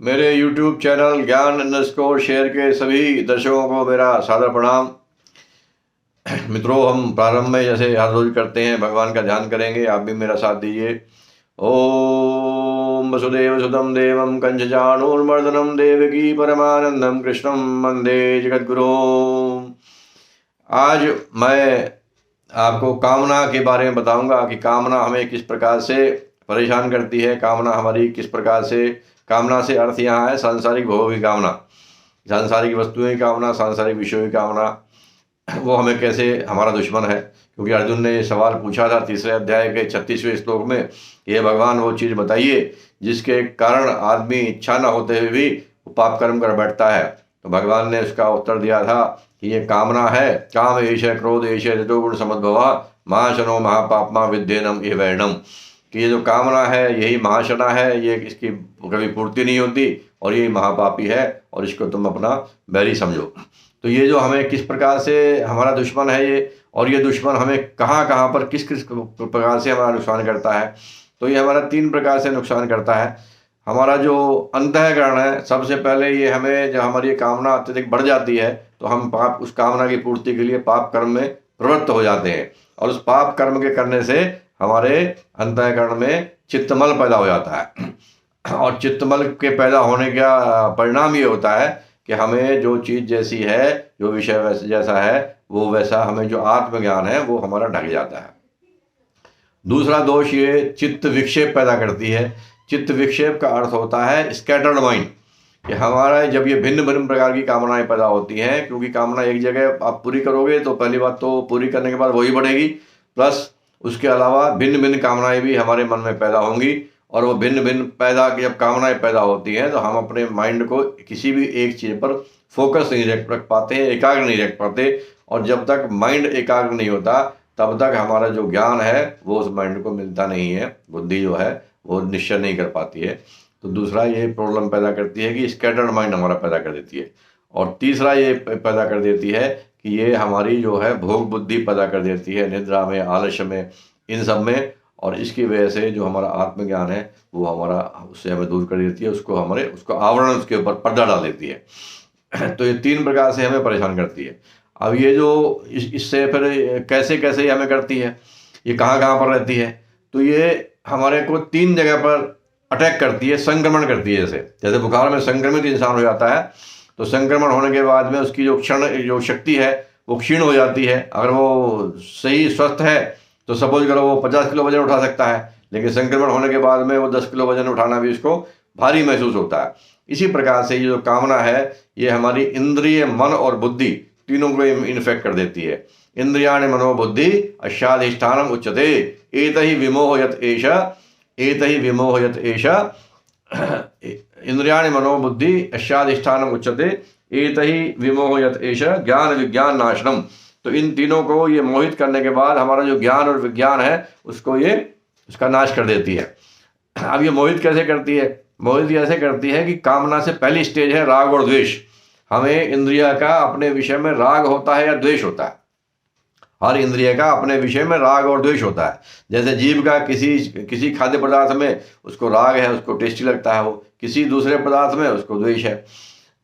मेरे YouTube channel ज्ञान_शेयर के सभी दर्शकों को मेरा सादर प्रणाम। मित्रों, हम प्रारंभ में जैसे हर रोज करते हैं भगवान का ध्यान करेंगे। आप भी मेरा साथ दीजिए। ओम वसुदेव सुतम देवम कंचचाणूरमर्दनम देवकी परमानंदम कृष्णम वंदे जगद्गुरु। आज मैं आपको कामना के बारे में बताऊंगा कि कामना हमें किस प्रकार से परेशान करती है। कामना हमारी किस प्रकार से, कामना से अर्थ यहाँ है सांसारिक भोग की कामना, सांसारिक वस्तुएं की कामना, सांसारिक विषयों की कामना। वो हमें कैसे हमारा दुश्मन है, क्योंकि अर्जुन ने ये सवाल पूछा था 3 अध्याय के 36वें श्लोक में, ये भगवान वो चीज़ बताइए जिसके कारण आदमी इच्छा न होते हुए भी पाप कर्म कर बैठता है। तो भगवान ने उसका उत्तर दिया था कि ये कामना है। काम एष क्रोध एष रजोगुण समद्भवा महाशनो महापापमा विद्येनम ये वैरणम। कि ये जो कामना है यही महाशना है, ये इसकी कभी पूर्ति नहीं होती और ये महापापी है और इसको तुम अपना बैरी समझो। तो ये जो हमें किस प्रकार से हमारा दुश्मन है ये, और ये दुश्मन हमें कहाँ कहाँ पर किस किस प्रकार से हमारा नुकसान करता है। तो ये हमारा 3 प्रकार से नुकसान करता है। हमारा जो अंतःकरण है, सबसे पहले ये हमें जब हमारी कामना अत्यधिक बढ़ जाती है तो हम पाप, उस कामना की पूर्ति के लिए पाप कर्म में प्रवृत्त हो जाते हैं, और उस पाप कर्म के करने से हमारे अंतःकरण में चित्तमल पैदा हो जाता है। और चित्तमल के पैदा होने का परिणाम ये होता है कि हमें जो चीज़ जैसी है, जो विषय वैसे जैसा है, वो वैसा हमें जो आत्मज्ञान है वो हमारा ढक जाता है। दूसरा दोष ये चित्त विक्षेप पैदा करती है। चित्त विक्षेप का अर्थ होता है स्कैटर्ड माइंड, कि हमारा जब ये भिन्न भिन्न प्रकार की कामनाएं पैदा होती हैं, क्योंकि कामना एक जगह आप पूरी करोगे तो पहली बात तो पूरी करने के बाद वही बढ़ेगी, प्लस उसके अलावा भिन्न भिन्न कामनाएं भी हमारे मन में पैदा होंगी। और वो भिन्न भिन्न जब कामनाएं पैदा होती हैं तो हम अपने माइंड को किसी भी एक चीज़ पर फोकस नहीं रख पाते हैं, एकाग्र नहीं रख पाते। और जब तक माइंड एकाग्र नहीं होता तब तक हमारा जो ज्ञान है वो उस माइंड को मिलता नहीं है, बुद्धि जो है वो निश्चय नहीं कर पाती है। तो दूसरा ये प्रॉब्लम पैदा करती है कि स्कैटर्ड माइंड हमारा पैदा कर देती है। और तीसरा ये पैदा कर देती है कि ये हमारी जो है भोग बुद्धि पैदा कर देती है, निद्रा में, आलस्य में, इन सब में। और इसकी वजह से जो हमारा आत्मज्ञान है वो हमारा, उससे हमें दूर कर देती है, उसको आवरण, उसके ऊपर पर्दा डाल देती है। तो ये 3 प्रकार से हमें परेशान करती है। अब ये जो इससे फिर कैसे कैसे हमें करती है, ये कहाँ कहाँ पर रहती है, तो ये हमारे को 3 जगह पर अटैक करती है, संक्रमण करती है। जैसे बुखार में संक्रमित इंसान हो जाता है तो संक्रमण होने के बाद में उसकी जो शक्ति है वो क्षीण हो जाती है। अगर वो सही स्वस्थ है तो सपोज करो वो 50 किलो वजन उठा सकता है, लेकिन संक्रमण होने के बाद में वो 10 किलो वजन उठाना भी उसको भारी महसूस होता है। इसी प्रकार से ये जो कामना है ये हमारी इंद्रिय, मन और बुद्धि तीनों को इन्फेक्ट कर देती है। इंद्रियाणि मनोबुद्धि अष्टाधिष्ठानम उच्यते एतहि विमोहयत एष, एतहि विमोहयत एष, इंद्रियाणि मनोबुद्धि अष्टाधिष्ठानम उच्यते एतहि विमोहयत एष ज्ञान विज्ञान नाशनम। तो इन तीनों को ये मोहित करने के बाद हमारा जो ज्ञान और विज्ञान है उसको ये उसका नाश कर देती है। अब ये मोहित कैसे करती है? मोहित ऐसे करती है कि कामना से पहली स्टेज है राग और द्वेष। हमें इंद्रिय का अपने विषय में राग होता है या द्वेष होता है। हर इंद्रिय का अपने विषय में राग और द्वेष होता है। जैसे जीव का किसी खाद्य पदार्थ में उसको राग है, उसको टेस्टी लगता है, वो किसी दूसरे पदार्थ में उसको द्वेष है।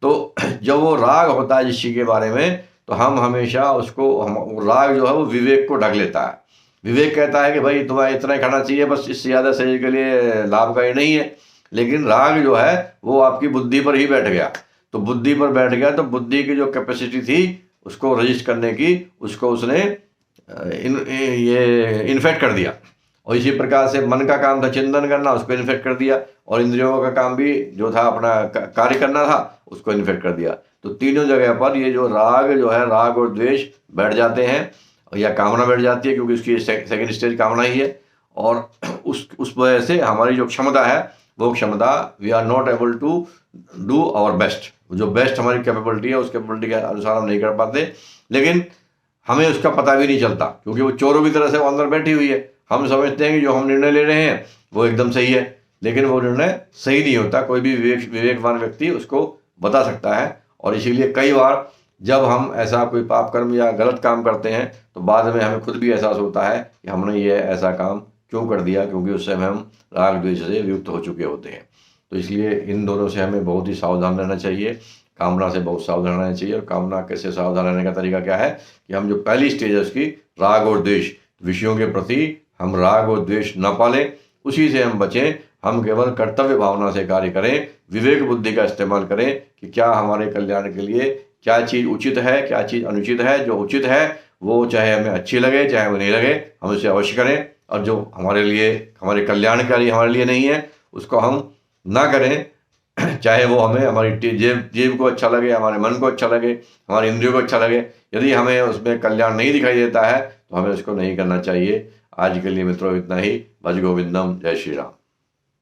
तो जब वो राग होता है जिस चीज़ के बारे में, तो हम हमेशा राग जो है वो विवेक को ढक लेता है। विवेक कहता है कि भाई तुम्हें इतना ही खाना चाहिए, बस इससे ज़्यादा शरीर के लिए लाभकारी नहीं है। लेकिन राग जो है वो आपकी बुद्धि पर ही बैठ गया। तो बुद्धि पर बैठ गया तो बुद्धि की जो कैपेसिटी थी उसको रजिस्ट करने की, उसको उसने ये इन्फेक्ट कर दिया। और इसी प्रकार से मन का काम था चिंतन करना, उसको इन्फेक्ट कर दिया। और इंद्रियों का काम भी जो था अपना कार्य करना था, उसको इन्फेक्ट कर दिया। तो तीनों जगह पर ये जो राग जो है, राग और द्वेष बैठ जाते हैं, या कामना बैठ जाती है, क्योंकि उसकी सेकंड स्टेज कामना ही है। और उस वजह से हमारी जो क्षमता है वो क्षमता, we are not able to do our best. जो बेस्ट हमारी कैपेबिलिटी है उस कैपेबिलिटी के अनुसार हम नहीं कर पाते, लेकिन हमें उसका पता भी नहीं चलता, क्योंकि वो चोरों की तरह से वो अंदर बैठी हुई है। हम समझते हैं कि जो हम निर्णय ले रहे हैं वो एकदम सही है, लेकिन वो निर्णय सही नहीं होता। कोई भी विवेकवान व्यक्ति उसको बता सकता है। और इसीलिए कई बार जब हम ऐसा कोई पाप कर्म या गलत काम करते हैं तो बाद में हमें खुद भी एहसास होता है कि हमने ये ऐसा काम क्यों कर दिया, क्योंकि उस समय हम राग द्वेष से युक्त हो चुके होते हैं। तो इसलिए इन दोनों से हमें बहुत ही सावधान रहना चाहिए, कामना से बहुत सावधान रहना चाहिए। और कामना कैसे सावधान रहने का तरीका क्या है कि हम जो पहली स्टेज है उसकी राग और द्वेष, विषयों के प्रति हम राग और द्वेष न पालें, उसी से हम बचें। हम केवल कर्तव्य भावना से कार्य करें, विवेक बुद्धि का इस्तेमाल करें कि क्या हमारे कल्याण के लिए क्या चीज़ उचित है, क्या चीज़ अनुचित है। जो उचित है वो चाहे हमें अच्छी लगे चाहे वो नहीं लगे, हम उसे अवश्य करें, और जो हमारे लिए हमारे कल्याणकारी हमारे लिए नहीं है उसको हम ना करें। चाहे वो हमें हमारी जेब को अच्छा लगे, हमारे मन को अच्छा लगे, हमारे इंद्रियों को अच्छा लगे, यदि हमें उसमें कल्याण नहीं दिखाई देता है तो हमें उसको नहीं करना चाहिए। आज के लिए मित्रों इतना ही। भज गोविंदम। जय श्री राम।